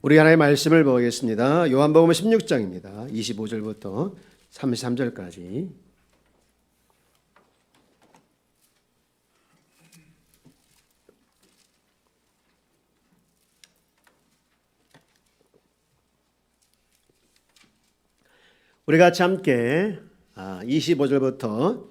우리 하나의 말씀을 보겠습니다. 요한복음 16장입니다. 25절부터 33절까지. 우리 같이 함께 25절부터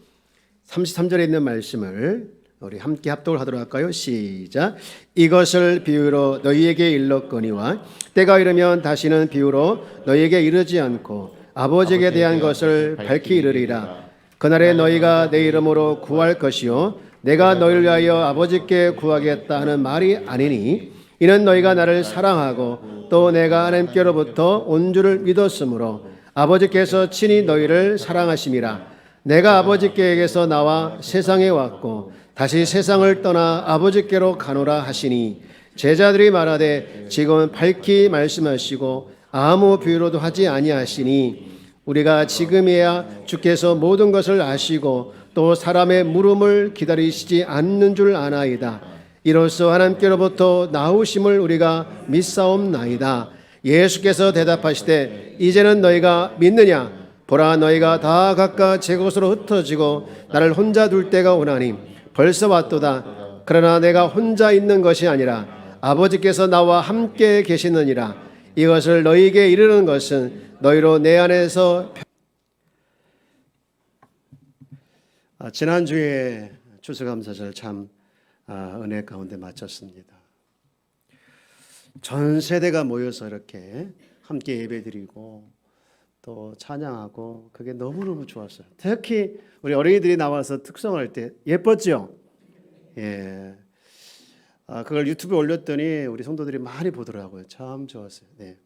33절에 있는 말씀을 우리 함께 합독을 하도록 할까요? 시작. 이것을 비유로 너희에게 일렀거니와 때가 이르면 다시는 비유로 너희에게 이르지 않고 아버지에게 대한 것을 밝히 이르리라. 그날에 너희가 내 이름으로 구할 것이요 내가 너희를 위하여 아버지께 구하겠다 하는 말이 아니니 이는 너희가 나를 사랑하고 또 내가 하나님께로부터 온 줄을 믿었으므로 아버지께서 친히 너희를 사랑하심이라. 내가 아버지께에게서 나와 세상에 왔고 다시 세상을 떠나 아버지께로 가노라 하시니 제자들이 말하되 지금은 밝히 말씀하시고 아무 비유로도 하지 아니하시니 우리가 지금이야 주께서 모든 것을 아시고 또 사람의 물음을 기다리시지 않는 줄 아나이다. 이로써 하나님께로부터 나오심을 우리가 믿사옵나이다. 예수께서 대답하시되 이제는 너희가 믿느냐? 보라 너희가 다 각각 제 곳으로 흩어지고 나를 혼자 둘 때가 오나니 벌써 왔도다. 그러나 내가 혼자 있는 것이 아니라 아버지께서 나와 함께 계시느니라. 이것을 너희에게 이르는 것은 너희로 내 안에서 지난주에 추수감사절 참 은혜 가운데 마쳤습니다. 전 세대가 모여서 이렇게 함께 예배드리고 또 찬양하고 그게 너무너무 좋았어요. 특히 우리 어린이들이 나와서 특성할 때 예뻤죠? 예. 그걸 유튜브에 올렸더니 우리 성도들이 많이 보더라고요. 참 좋았어요. 네.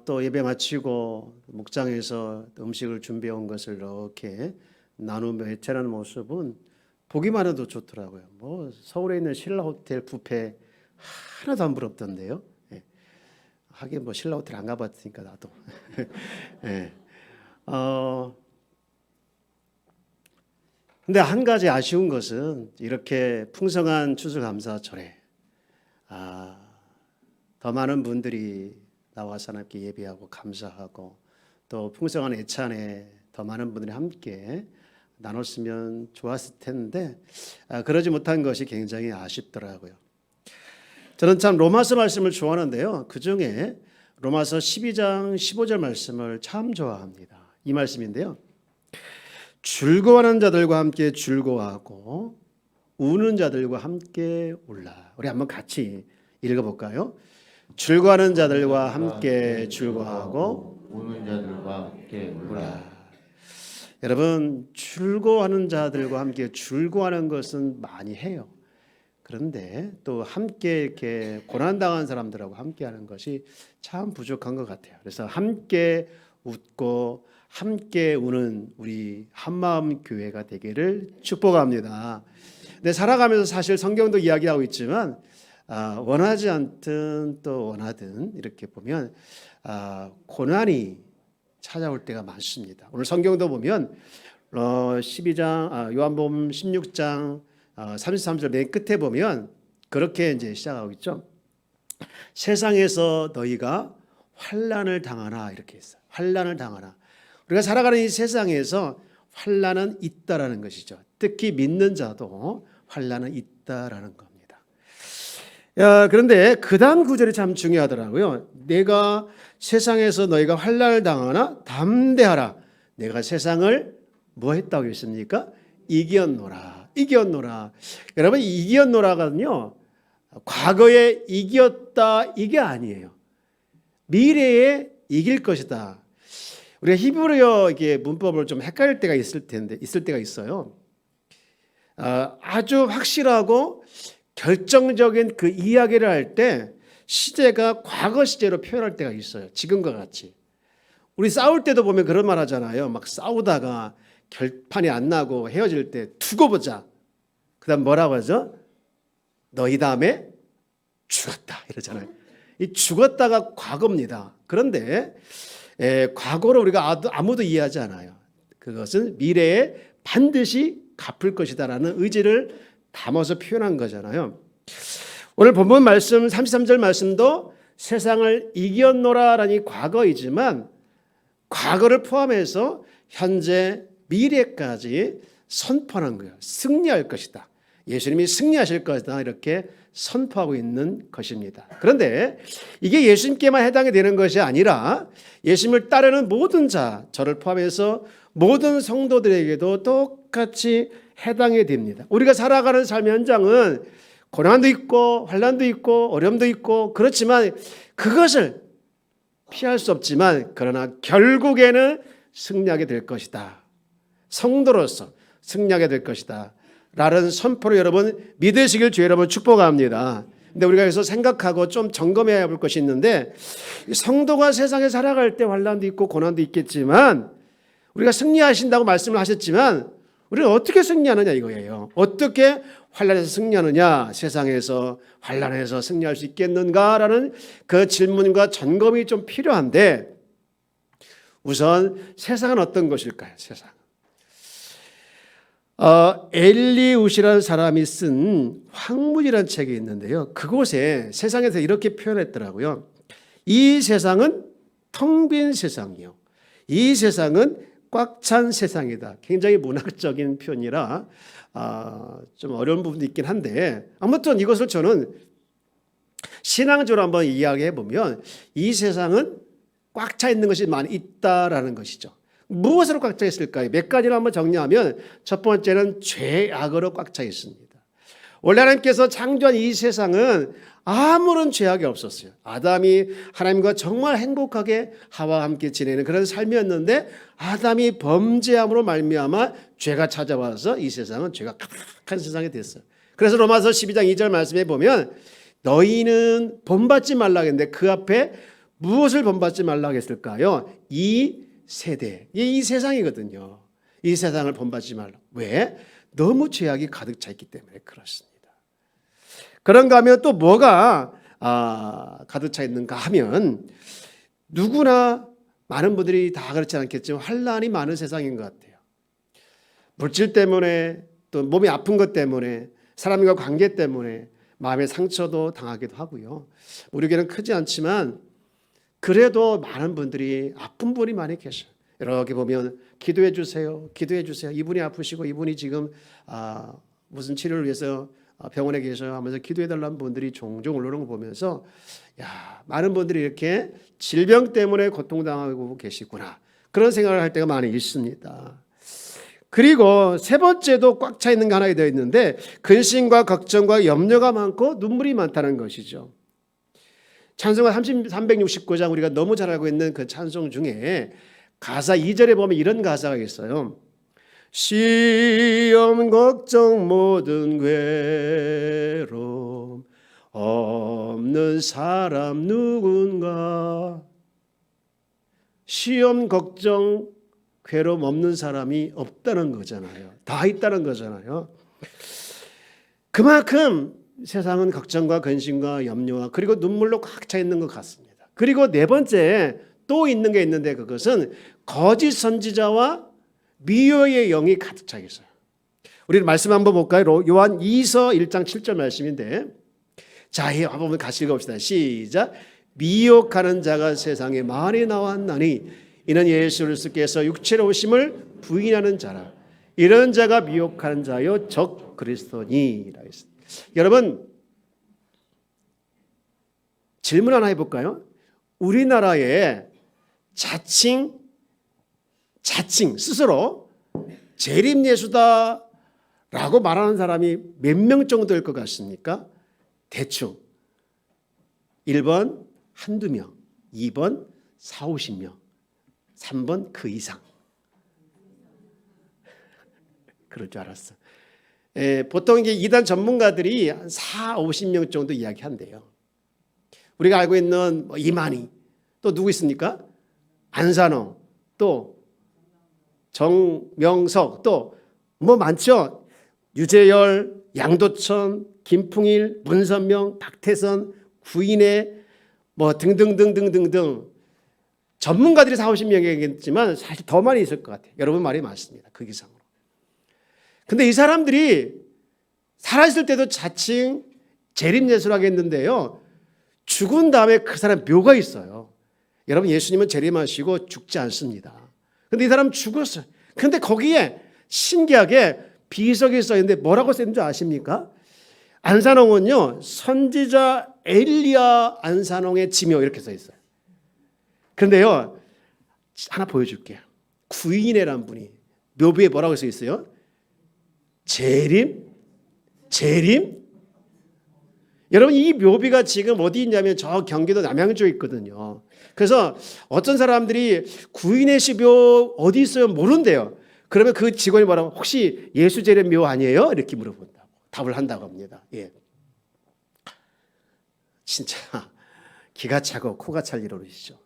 또 예배 마치고 목장에서 음식을 준비해 온 것을 이렇게 나누며 해체하는 모습은 보기만 해도 좋더라고요. 뭐 서울에 있는 신라 호텔 뷔페 하나도 안 부럽던데요. 예. 하긴 뭐 신라 호텔 안 가봤으니까 나도. 예. 근데 한 가지 아쉬운 것은 이렇게 풍성한 추수감사절에 더 많은 분들이 나와서 하나님께 예배하고 감사하고 또 풍성한 애찬에 더 많은 분들이 함께 나눴으면 좋았을 텐데 그러지 못한 것이 굉장히 아쉽더라고요. 저는 참 로마서 말씀을 좋아하는데요. 그중에 로마서 12장 15절 말씀을 참 좋아합니다. 이 말씀인데요. 즐거워하는 자들과 함께 즐거워하고 우는 자들과 함께 울라. 우리 한번 같이 읽어볼까요? 즐거워하는 자들과 함께 즐거워하고 우는 자들과 함께 울라. 여러분 즐거워하는 자들과 함께 즐거워하는 것은 많이 해요. 그런데 또 함께 이렇게 고난당한 사람들하고 함께하는 것이 참 부족한 것 같아요. 그래서 함께 웃고 함께 우는 우리 한마음 교회가 되기를 축복합니다. 근데 살아가면서 사실 성경도 이야기하고 있지만 원하지 않든 또 원하든 이렇게 보면 고난이 찾아올 때가 많습니다. 오늘 성경도 보면 12장 요한복음 16장 33절 맨 끝에 보면 그렇게 이제 시작하고 있죠. 세상에서 너희가 환난을 당하나 이렇게 했어요. 환난을 당하나. 우리가 살아가는 이 세상에서 환난은 있다라는 것이죠. 특히 믿는 자도 환난은 있다라는 겁니다. 그런데 그 다음 구절이 참 중요하더라고요. 내가 세상에서 너희가 환난을 당하나 담대하라. 내가 세상을 뭐 했다고 했습니까? 이겼노라. 이겼노라. 여러분 이겼노라가는요. 과거에 이겼다 이게 아니에요. 미래에 이길 것이다. 우리가 히브리어 이게 문법을 좀 헷갈릴 때가 있을 때가 있어요. 아주 확실하고 결정적인 그 이야기를 할 때 시제가 과거 시제로 표현할 때가 있어요. 지금과 같이. 우리 싸울 때도 보면 그런 말 하잖아요. 막 싸우다가 결판이 안 나고 헤어질 때 두고 보자. 그다음 뭐라고 하죠? 너희 다음에 죽었다 이러잖아요. 이 죽었다가 과거입니다. 그런데 과거를 우리가 아무도 이해하지 않아요. 그것은 미래에 반드시 갚을 것이다라는 의지를 담아서 표현한 거잖아요. 오늘 본문 말씀 33절 말씀도 세상을 이겼노라라니 과거이지만 과거를 포함해서 현재 미래까지 선포하는 거예요. 승리할 것이다. 예수님이 승리하실 것이다. 이렇게 선포하고 있는 것입니다. 그런데 이게 예수님께만 해당이 되는 것이 아니라 예수님을 따르는 모든 자, 저를 포함해서 모든 성도들에게도 똑같이 해당이 됩니다. 우리가 살아가는 삶의 현장은 고난도 있고 환난도 있고 어려움도 있고 그렇지만 그것을 피할 수 없지만 그러나 결국에는 승리하게 될 것이다. 성도로서 승리하게 될 것이다. 라는 선포를 여러분 믿으시길 주의 여러분 축복합니다. 근데 우리가 여기서 생각하고 좀 점검해야 할 것이 있는데 성도가 세상에 살아갈 때 환난도 있고 고난도 있겠지만 우리가 승리하신다고 말씀을 하셨지만 우리는 어떻게 승리하느냐 이거예요. 어떻게 환난에서 승리하느냐, 세상에서 환난에서 승리할 수 있겠는가라는 그 질문과 점검이 좀 필요한데 우선 세상은 어떤 것일까요? 세상. 엘리웃이라는 사람이 쓴 황문이라는 책이 있는데요. 그곳에 세상에서 이렇게 표현했더라고요. 이 세상은 텅 빈 세상이요. 이 세상은 꽉 찬 세상이다. 굉장히 문학적인 표현이라 좀 어려운 부분도 있긴 한데 아무튼 이것을 저는 신앙적으로 한번 이야기해 보면 이 세상은 꽉 차 있는 것이 많이 있다라는 것이죠. 무엇으로 꽉 차 있을까요? 몇 가지를 한번 정리하면 첫 번째는 죄악으로 꽉 차 있습니다. 원래 하나님께서 창조한 이 세상은 아무런 죄악이 없었어요. 아담이 하나님과 정말 행복하게 하와와 함께 지내는 그런 삶이었는데 아담이 범죄함으로 말미암아 죄가 찾아와서 이 세상은 죄가 가득한 세상이 됐어요. 그래서 로마서 12장 2절 말씀에 보면 너희는 본받지 말라 했는데 그 앞에 무엇을 본받지 말라 했을까요? 이 세대, 이 세상이거든요. 이 세상을 본받지 말라. 왜? 너무 죄악이 가득 차 있기 때문에 그렇습니다. 그런가 하면 또 뭐가 가득 차 있는가 하면 누구나 많은 분들이 다 그렇지 않겠지만 환난이 많은 세상인 것 같아요. 물질 때문에 또 몸이 아픈 것 때문에 사람과 관계 때문에 마음의 상처도 당하기도 하고요. 우리에게는 크지 않지만 그래도 많은 분들이 아픈 분이 많이 계셔요. 이렇게 보면 기도해 주세요. 기도해 주세요. 이분이 아프시고 이분이 지금 무슨 치료를 위해서 병원에 계셔요 하면서 기도해 달라는 분들이 종종 올라오는 거 보면서 야, 많은 분들이 이렇게 질병 때문에 고통당하고 계시구나. 그런 생각을 할 때가 많이 있습니다. 그리고 세 번째도 꽉 차 있는 게 하나 되어 있는데 근심과 걱정과 염려가 많고 눈물이 많다는 것이죠. 찬송가 369장 우리가 너무 잘 알고 있는 그 찬송 중에 가사 2절에 보면 이런 가사가 있어요. 시험 걱정 모든 괴로움 없는 사람 누군가. 시험 걱정 괴로움 없는 사람이 없다는 거잖아요. 다 있다는 거잖아요. 그만큼 세상은 걱정과 근심과 염려와 그리고 눈물로 꽉 차 있는 것 같습니다. 그리고 네 번째 또 있는 게 있는데 그것은 거짓 선지자와 미워의 영이 가득 차 있어요. 우리 말씀 한번 볼까요? 요한 2서 1장 7절 말씀인데 자, 한번 같이 읽어봅시다. 시작. 미혹하는 자가 세상에 많이 나왔나니 이는 예수 그리스도께서 육체로 오심을 부인하는 자라. 이런 자가 미혹하는 자요 적 그리스도니라 했습니다. 여러분 질문 하나 해볼까요? 우리나라에 자칭 스스로 재림예수다라고 말하는 사람이 몇 명 정도 될 것 같습니까? 대충 1번 한두 명, 2번 40-50명, 3번 그 이상. 그럴 줄 알았어. 보통 이게 이단 전문가들이 한 40-50명 정도 이야기한대요. 우리가 알고 있는 이만희, 또 누구 있습니까? 안산홍, 또 정명석, 또 뭐 많죠. 유재열, 양도천, 김풍일, 문선명, 박태선, 구인혜 뭐 등등등등등등 전문가들이 40-50명이겠지만 사실 더 많이 있을 것 같아요. 여러분 말이 맞습니다. 그 이상으로. 근데 이 사람들이 살아있을 때도 자칭 재림예수라고 했는데요. 죽은 다음에 그 사람 묘가 있어요. 여러분, 예수님은 재림하시고 죽지 않습니다. 근데 이 사람 죽었어요. 근데 거기에 신기하게 비석이 써있는데 뭐라고 써있는지 아십니까? 안산홍은요, 선지자 엘리야 안산홍의 지묘 이렇게 써있어요. 그런데요, 하나 보여줄게요. 구인애라는 분이 묘비에 뭐라고 써있어요? 재림? 여러분, 이 묘비가 지금 어디 있냐면 저 경기도 남양주에 있거든요. 그래서 어떤 사람들이 구인의 시묘 어디 있어요? 모른대요. 그러면 그 직원이 뭐라고, 혹시 예수 재림 묘 아니에요? 이렇게 물어본다고 답을 한다고 합니다. 예. 진짜 기가 차고 코가 찰 일이시죠.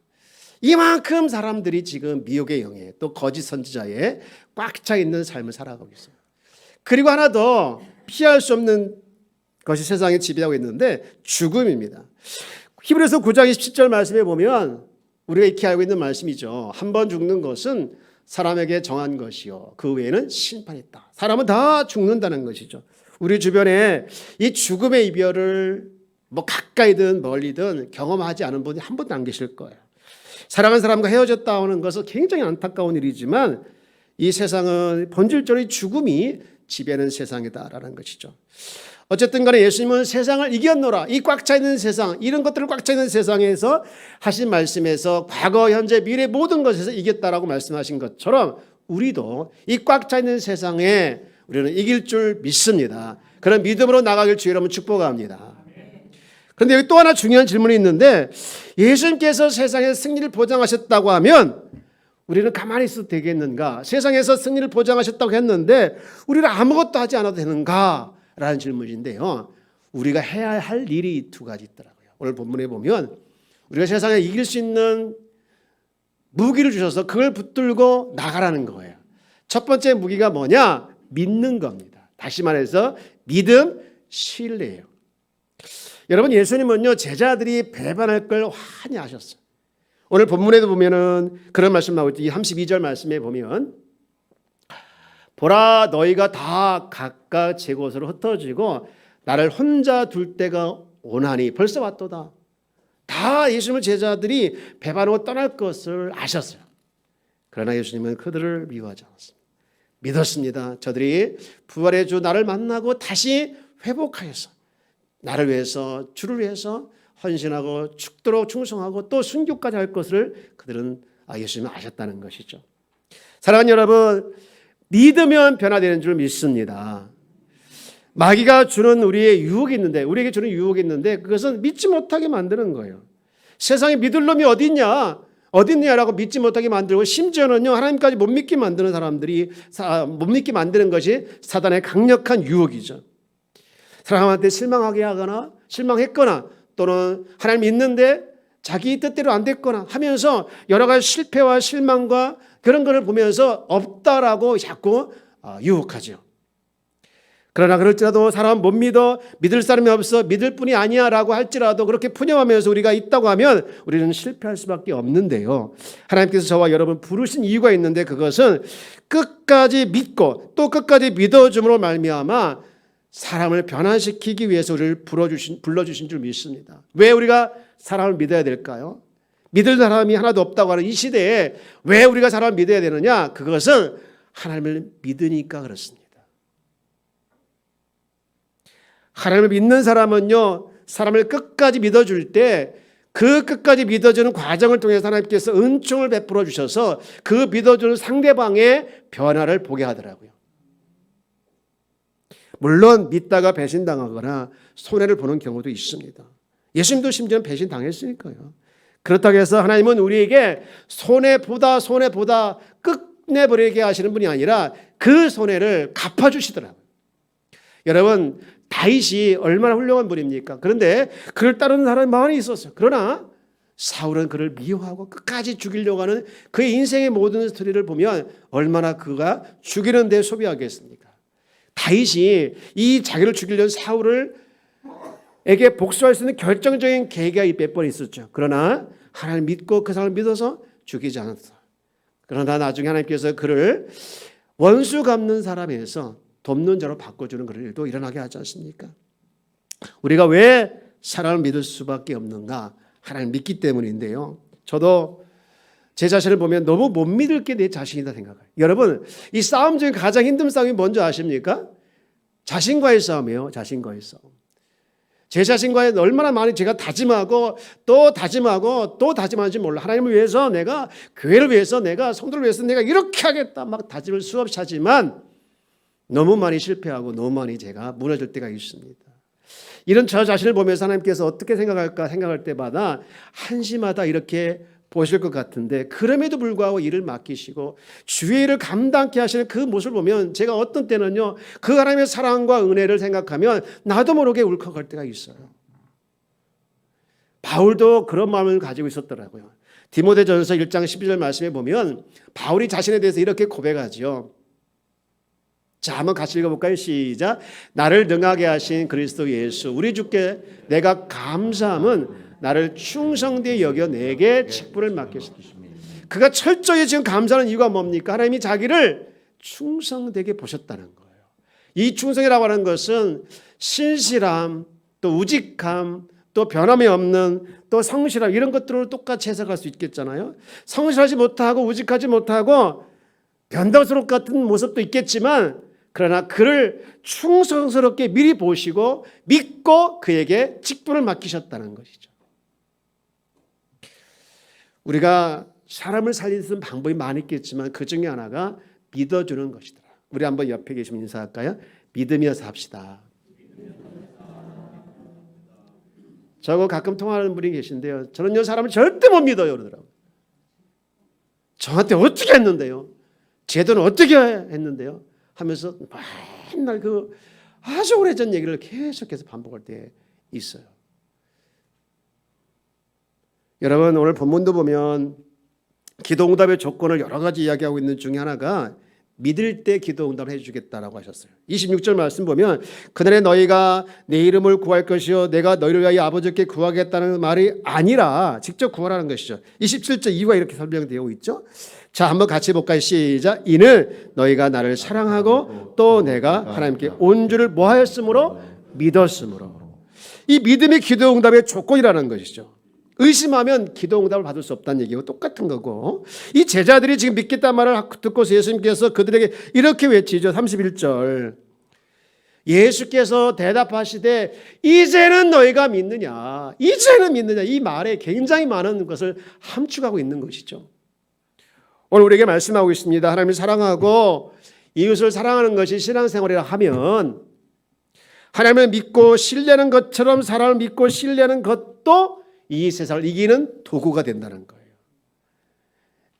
이만큼 사람들이 지금 미혹의 영에 또 거짓 선지자에 꽉 차 있는 삶을 살아가고 있어요. 그리고 하나 더 피할 수 없는 것이 세상에 지배하고 있는데 죽음입니다. 히브리서 9장 27절 말씀에 보면 우리가 익히 알고 있는 말씀이죠. 한 번 죽는 것은 사람에게 정한 것이요, 그 외에는 심판이 있다. 사람은 다 죽는다는 것이죠. 우리 주변에 이 죽음의 이별을 뭐 가까이든 멀리든 경험하지 않은 분이 한 분도 안 계실 거예요. 사랑하는 사람과 헤어졌다 하는 것은 굉장히 안타까운 일이지만 이 세상은 본질적으로 죽음이 지배하는 세상이다라는 것이죠. 어쨌든 간에 예수님은 세상을 이겼노라. 이 꽉 차 있는 세상, 이런 것들을 꽉 차 있는 세상에서 하신 말씀에서 과거, 현재, 미래 모든 것에서 이겼다라고 말씀하신 것처럼 우리도 이 꽉 차 있는 세상에 우리는 이길 줄 믿습니다. 그런 믿음으로 나가길 주의 이름으로 축복합니다. 그런데 여기 또 하나 중요한 질문이 있는데, 예수님께서 세상에서 승리를 보장하셨다고 하면 우리는 가만히 있어도 되겠는가? 세상에서 승리를 보장하셨다고 했는데 우리는 아무것도 하지 않아도 되는가? 라는 질문인데요. 우리가 해야 할 일이 두 가지 있더라고요. 오늘 본문에 보면 우리가 세상에 이길 수 있는 무기를 주셔서 그걸 붙들고 나가라는 거예요. 첫 번째 무기가 뭐냐? 믿는 겁니다. 다시 말해서 믿음, 신뢰예요. 여러분, 예수님은요, 제자들이 배반할 걸 환히 아셨어요. 오늘 본문에도 보면은 그런 말씀 나오죠. 이 32절 말씀에 보면 보라, 너희가 다 각각 제 곳으로 흩어지고 나를 혼자 둘 때가 오나니 벌써 왔도다. 다 예수님의 제자들이 배반하고 떠날 것을 아셨어요. 그러나 예수님은 그들을 미워하지 않았습니다. 믿었습니다. 저들이 부활의 주 나를 만나고 다시 회복하여서 나를 위해서, 주를 위해서 헌신하고 죽도록 충성하고 또 순교까지 할 것을 그들은 예수님은 아셨다는 것이죠. 사랑하는 여러분, 믿으면 변화되는 줄 믿습니다. 마귀가 주는 우리의 유혹이 있는데, 우리에게 주는 유혹이 있는데 그것은 믿지 못하게 만드는 거예요. 세상에 믿을 놈이 어딨냐라고 믿지 못하게 만들고, 심지어는요, 하나님까지 못 믿게 만드는 사람들이 못 믿게 만드는 것이 사단의 강력한 유혹이죠. 사람한테 실망하게 하거나 실망했거나 또는 하나님 믿는데 자기 뜻대로 안 됐거나 하면서 여러 가지 실패와 실망과 그런 것을 보면서 없다라고 자꾸 유혹하죠. 그러나 그럴지라도 사람 못 믿어, 믿을 사람이 없어, 믿을 뿐이 아니야 라고 할지라도 그렇게 푸념하면서 우리가 있다고 하면 우리는 실패할 수밖에 없는데요. 하나님께서 저와 여러분 부르신 이유가 있는데 그것은 끝까지 믿고 또 끝까지 믿어줌으로 말미암아 사람을 변화시키기 위해서 우리를 불러주신 줄 믿습니다. 왜 우리가 사람을 믿어야 될까요? 믿을 사람이 하나도 없다고 하는 이 시대에 왜 우리가 사람을 믿어야 되느냐? 그것은 하나님을 믿으니까 그렇습니다. 하나님을 믿는 사람은요, 사람을 끝까지 믿어줄 때 그 끝까지 믿어주는 과정을 통해서 하나님께서 은총을 베풀어 주셔서 그 믿어주는 상대방의 변화를 보게 하더라고요. 물론 믿다가 배신당하거나 손해를 보는 경우도 있습니다. 예수님도 심지어 배신당했으니까요. 그렇다고 해서 하나님은 우리에게 손해보다 끝내버리게 하시는 분이 아니라 그 손해를 갚아주시더라고요. 여러분, 다윗이 얼마나 훌륭한 분입니까? 그런데 그를 따르는 사람이 많이 있었어요. 그러나 사울은 그를 미워하고 끝까지 죽이려고 하는 그의 인생의 모든 스토리를 보면 얼마나 그가 죽이는 데 소비하겠습니까? 다윗이 이 자기를 죽이려는 사울에게 복수할 수 있는 결정적인 계기가 몇 번 있었죠. 그러나 하나님 믿고 그 사람을 믿어서 죽이지 않았어. 그러나 나중에 하나님께서 그를 원수 갚는 사람에서 돕는 자로 바꿔주는 그런 일도 일어나게 하지 않습니까? 우리가 왜 사랑을 믿을 수밖에 없는가? 하나님 믿기 때문인데요. 저도 제 자신을 보면 너무 못 믿을 게 내 자신이다 생각해요. 여러분, 이 싸움 중에 가장 힘든 싸움이 뭔지 아십니까? 자신과의 싸움이에요. 자신과의 싸움. 제 자신과의 얼마나 많이 제가 다짐하고 또 다짐하고 또 다짐하는지 몰라. 하나님을 위해서 내가, 교회를 위해서 내가, 성도를 위해서 내가 이렇게 하겠다 막 다짐을 수없이 하지만 너무 많이 실패하고 너무 많이 제가 무너질 때가 있습니다. 이런 저 자신을 보면서 하나님께서 어떻게 생각할까 생각할 때마다 한심하다 이렇게 보실 것 같은데, 그럼에도 불구하고 일을 맡기시고 주의 일을 감당케 하시는 그 모습을 보면 제가 어떤 때는요, 그 하나님의 사랑과 은혜를 생각하면 나도 모르게 울컥할 때가 있어요. 바울도 그런 마음을 가지고 있었더라고요. 디모데전서 1장 12절 말씀에 보면 바울이 자신에 대해서 이렇게 고백하죠. 자, 한번 같이 읽어볼까요? 시작. 나를 능하게 하신 그리스도 예수 우리 주께 내가 감사함은 나를 충성되게 여겨 내게 직분을 맡겼습니다. 그가 철저히 지금 감사하는 이유가 뭡니까? 하나님이 자기를 충성되게 보셨다는 거예요. 이 충성이라고 하는 것은 신실함, 또 우직함, 또 변함이 없는, 또 성실함, 이런 것들을 똑같이 해석할 수 있겠잖아요. 성실하지 못하고 우직하지 못하고 변덕스럽 같은 모습도 있겠지만, 그러나 그를 충성스럽게 미리 보시고 믿고 그에게 직분을 맡기셨다는 것이죠. 우리가 사람을 살리는 방법이 많이 있겠지만 그 중에 하나가 믿어주는 것이더라. 우리 한번 옆에 계시면 인사할까요? 믿으면서 합시다. 저하고 가끔 통화하는 분이 계신데요. 저는 이 사람을 절대 못 믿어요 그러더라고요. 저한테 어떻게 했는데요? 제 돈은 어떻게 했는데요? 하면서 맨날 그 아주 오래전 얘기를 계속해서 반복할 때 있어요. 여러분, 오늘 본문도 보면 기도응답의 조건을 여러 가지 이야기하고 있는 중에 하나가 믿을 때 기도응답을 해주겠다라고 하셨어요. 26절 말씀 보면 그날에 너희가 내 이름을 구할 것이요 내가 너희를 위하여 아버지께 구하겠다는 말이 아니라 직접 구하라는 것이죠. 27절 이유가 이렇게 설명되어 있죠. 자, 한번 같이 볼까요? 시작. 이는 너희가 나를 사랑하고 또 내가 하나님께 온 줄을 뭐하였으므로? 믿었으므로. 이 믿음이 기도응답의 조건이라는 것이죠. 의심하면 기도응답을 받을 수 없다는 얘기하고 똑같은 거고, 이 제자들이 지금 믿겠다는 말을 듣고서 예수님께서 그들에게 이렇게 외치죠. 31절. 예수께서 대답하시되 이제는 너희가 믿느냐, 이제는 믿느냐, 이 말에 굉장히 많은 것을 함축하고 있는 것이죠. 오늘 우리에게 말씀하고 있습니다. 하나님을 사랑하고 이웃을 사랑하는 것이 신앙생활이라 하면 하나님을 믿고 신뢰하는 것처럼 사람을 믿고 신뢰하는 것도 이 세상을 이기는 도구가 된다는 거예요.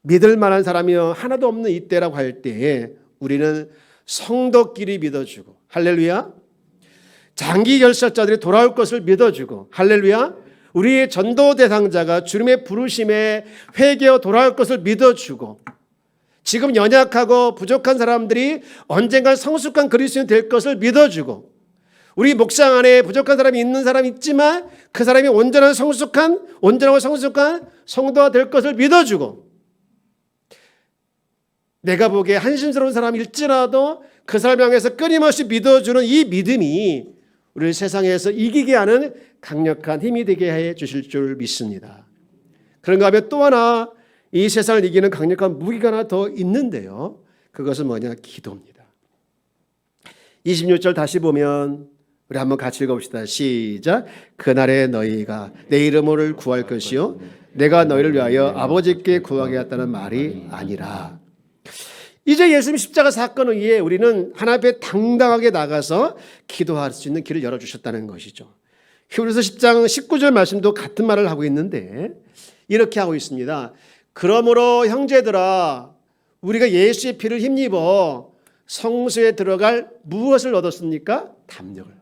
믿을 만한 사람이 하나도 없는 이때라고 할 때에 우리는 성도끼리 믿어주고, 할렐루야. 장기 결석자들이 돌아올 것을 믿어주고, 할렐루야. 우리의 전도 대상자가 주님의 부르심에 회개하여 돌아올 것을 믿어주고, 지금 연약하고 부족한 사람들이 언젠가 성숙한 그리스도인이 될 것을 믿어주고, 우리 목장 안에 부족한 사람이 있는 사람이 있지만 그 사람이 온전하고 성숙한 성도가 될 것을 믿어주고, 내가 보기에 한심스러운 사람일지라도 그 사람을 향해서 끊임없이 믿어주는 이 믿음이 우리를 세상에서 이기게 하는 강력한 힘이 되게 해 주실 줄 믿습니다. 그런가 하면 또 하나 이 세상을 이기는 강력한 무기가 하나 더 있는데요. 그것은 뭐냐? 기도입니다. 26절 다시 보면 우리 한번 같이 읽어봅시다. 시작. 그날에 너희가 내 이름을 구할 것이요 내가 너희를 위하여 아버지께 구하게 했다는 말이 아니라. 이제 예수님 십자가 사건을 위해 우리는 하나님 앞에 당당하게 나가서 기도할 수 있는 길을 열어주셨다는 것이죠. 히브리서 10장 19절 말씀도 같은 말을 하고 있는데 이렇게 하고 있습니다. 그러므로 형제들아, 우리가 예수의 피를 힘입어 성소에 들어갈 무엇을 얻었습니까? 담력을.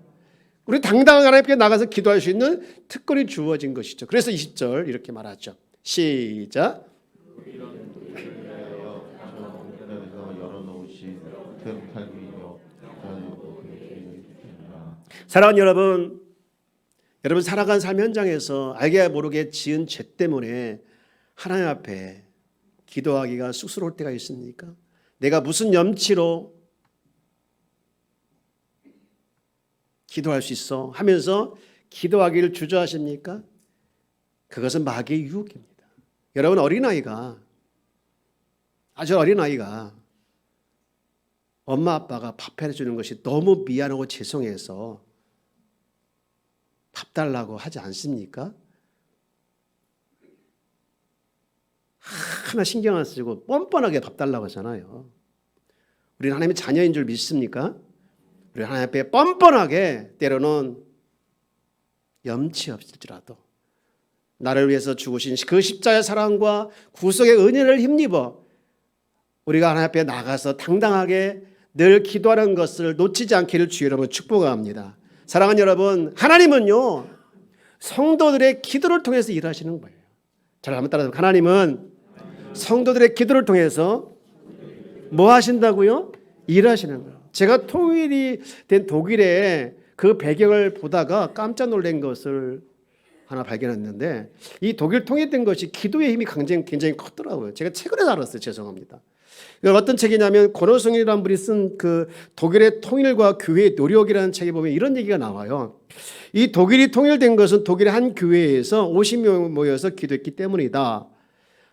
우리 당당하게 하나님께 나가서 기도할 수 있는 특권이 주어진 것이죠. 그래서 20절 이렇게 말하죠. 시작. 사랑하는 여러분 살아간 삶 현장에서 알게 모르게 지은 죄 때문에 하나님 앞에 기도하기가 쑥스러울 때가 있습니까? 내가 무슨 염치로 기도할 수 있어 하면서 기도하기를 주저하십니까? 그것은 마귀의 유혹입니다. 여러분, 어린아이가, 아주 어린아이가 엄마 아빠가 밥 해주는 것이 너무 미안하고 죄송해서 밥 달라고 하지 않습니까? 하나 신경 안 쓰고 뻔뻔하게 밥 달라고 하잖아요. 우리는 하나님의 자녀인 줄 믿습니까? 우리 하나님 앞에 뻔뻔하게 때로는 염치 없을지라도 나를 위해서 죽으신 그 십자가의 사랑과 구속의 은혜를 힘입어 우리가 하나님 앞에 나가서 당당하게 늘 기도하는 것을 놓치지 않기를 주의 이름으로 축복합니다. 사랑하는 여러분, 하나님은요 성도들의 기도를 통해서 일하시는 거예요. 잘 한번 따라서, 하나님은 성도들의 기도를 통해서 뭐 하신다고요? 일하시는 거예요. 제가 통일이 된 독일의 그 배경을 보다가 깜짝 놀란 것을 하나 발견했는데, 이 독일 통일된 것이 기도의 힘이 굉장히 컸더라고요. 제가 최근에 알았어요. 죄송합니다. 어떤 책이냐면 고노승이라는 분이 쓴 그 독일의 통일과 교회의 노력이라는 책에 보면 이런 얘기가 나와요. 이 독일이 통일된 것은 독일의 한 교회에서 50명 모여서 기도했기 때문이다.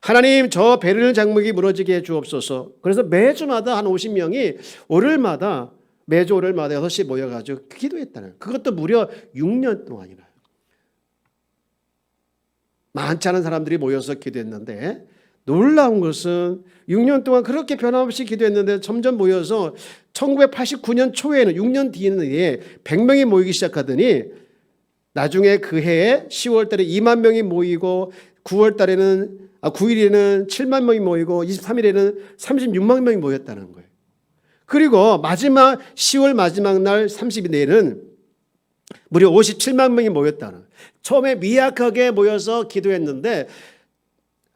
하나님, 저 베를린 장벽이 무너지게 해 주옵소서. 그래서 매주마다 한 50명이 매주 월요일마다 6시 모여가지고 기도했다는, 그것도 무려 6년 동안이나. 많지 않은 사람들이 모여서 기도했는데, 놀라운 것은 6년 동안 그렇게 변함없이 기도했는데 점점 모여서 1989년 초에는 6년 뒤에는 100명이 모이기 시작하더니 나중에 그 해에 10월 달에 2만 명이 모이고 9일에는 7만 명이 모이고 23일에는 36만 명이 모였다는 거예요. 그리고 마지막 10월 마지막 날 30일 내에는 무려 57만 명이 모였다는, 처음에 미약하게 모여서 기도했는데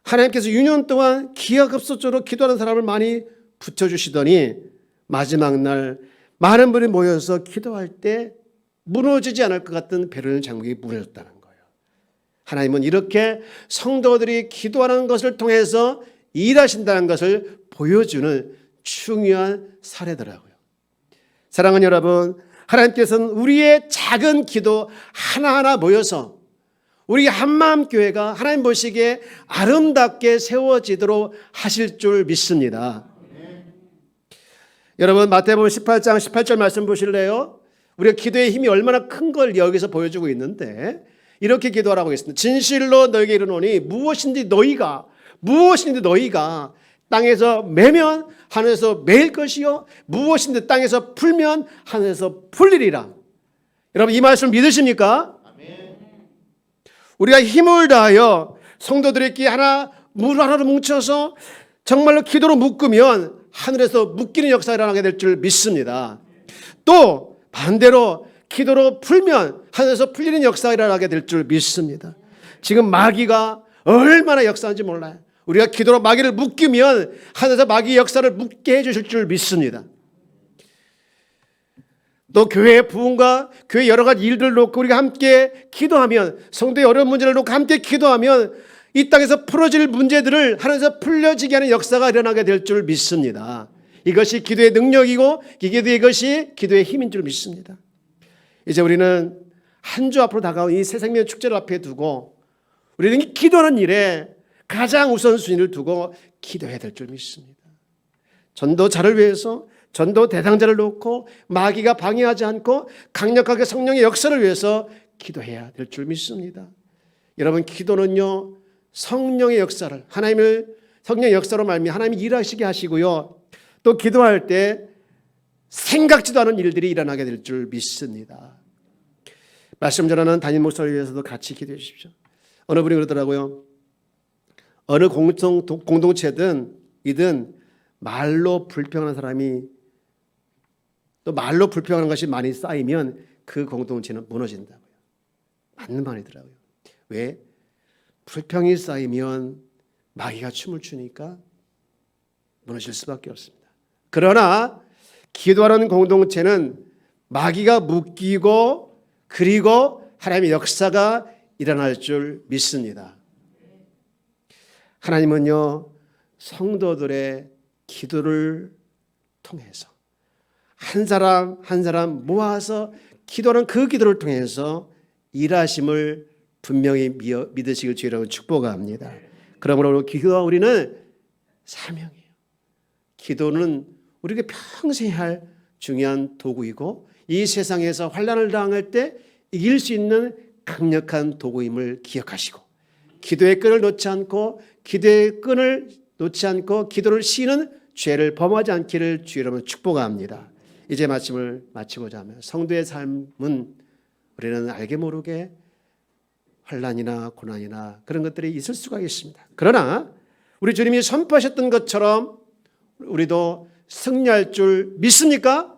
하나님께서 6년 동안 기하급수적으로 기도하는 사람을 많이 붙여주시더니 마지막 날 많은 분이 모여서 기도할 때 무너지지 않을 것 같은 베를린 장벽이 무너졌다는 거예요. 하나님은 이렇게 성도들이 기도하는 것을 통해서 일하신다는 것을 보여주는 중요한 사례더라고요. 사랑하는 여러분, 하나님께서는 우리의 작은 기도 하나하나 모여서 우리 한마음교회가 하나님 보시기에 아름답게 세워지도록 하실 줄 믿습니다. 여러분, 마태복음 18장 18절 말씀 보실래요? 우리가 기도의 힘이 얼마나 큰 걸 여기서 보여주고 있는데 이렇게 기도하라고 했습니다. 진실로 너에게 이르노니 무엇인지 너희가 땅에서 매면 하늘에서 매일 것이요 무엇인지 땅에서 풀면 하늘에서 풀리리라. 여러분, 이 말씀 믿으십니까? 우리가 힘을 다하여 성도들끼리 물 하나로 뭉쳐서 정말로 기도로 묶으면 하늘에서 묶이는 역사가 일어나게 될 줄 믿습니다. 또 반대로 기도로 풀면 하늘에서 풀리는 역사가 일어나게 될 줄 믿습니다. 지금 마귀가 얼마나 역사하는지 몰라요. 우리가 기도로 마귀를 묶이면 하늘에서 마귀의 역사를 묶게 해주실 줄 믿습니다. 또 교회의 부흥과 교회 여러 가지 일들을 놓고 우리가 함께 기도하면, 성도의 어려운 문제를 놓고 함께 기도하면 이 땅에서 풀어질 문제들을 하늘에서 풀려지게 하는 역사가 일어나게 될 줄 믿습니다. 이것이 기도의 능력이고 이것이 기도의 힘인 줄 믿습니다. 이제 우리는 한 주 앞으로 다가온 이 새 생명 축제를 앞에 두고 우리는 기도하는 일에 가장 우선순위를 두고 기도해야 될 줄 믿습니다. 전도자를 위해서, 전도 대상자를 놓고 마귀가 방해하지 않고 강력하게 성령의 역사를 위해서 기도해야 될 줄 믿습니다. 여러분, 기도는요 성령의 역사를, 성령의 역사로 말미암아 하나님이 일하시게 하시고요, 또 기도할 때 생각지도 않은 일들이 일어나게 될 줄 믿습니다. 말씀 전하는 담임 목사를 위해서도 같이 기도해 주십시오. 어느 분이 그러더라고요. 어느 공동체든 말로 불평하는 사람이, 또 말로 불평하는 것이 많이 쌓이면 그 공동체는 무너진다고요. 맞는 말이더라고요. 왜? 불평이 쌓이면 마귀가 춤을 추니까 무너질 수밖에 없습니다. 그러나 기도하는 공동체는 마귀가 묶이고 그리고 하나님의 역사가 일어날 줄 믿습니다. 하나님은요 성도들의 기도를 통해서 한 사람 한 사람 모아서 기도는 그 기도를 통해서 일하심을 분명히 믿으시길 주의라고 축복합니다. 그러므로 기도와 우리는 사명이에요. 기도는 우리에게 평생 할 중요한 도구이고 이 세상에서 환난을 당할 때 이길 수 있는 강력한 도구임을 기억하시고 기도의 끈을 놓지 않고 기도를 쉬는 죄를 범하지 않기를 주의 이름으로 축복합니다. 이제 말씀을 마치고자 하면 성도의 삶은 우리는 알게 모르게 환난이나 고난이나 그런 것들이 있을 수가 있습니다. 그러나 우리 주님이 선포하셨던 것처럼 우리도 승리할 줄 믿습니까?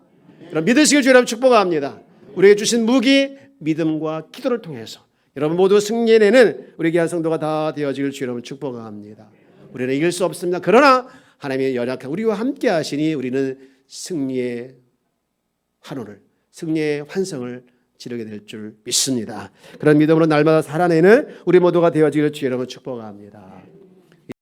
믿으시길 주의 이름으로 축복합니다. 우리에게 주신 무기 믿음과 기도를 통해서 여러분 모두 승리해내는 우리 귀한 성도가 다 되어지길 주의 이름으로 축복합니다. 우리는 이길 수 없습니다. 그러나 하나님의 연약한 우리와 함께 하시니 우리는 승리의 환호를 승리의 환성을 지르게 될 줄 믿습니다. 그런 믿음으로 날마다 살아내는 우리 모두가 되어지길 주의 이름으로 축복합니다.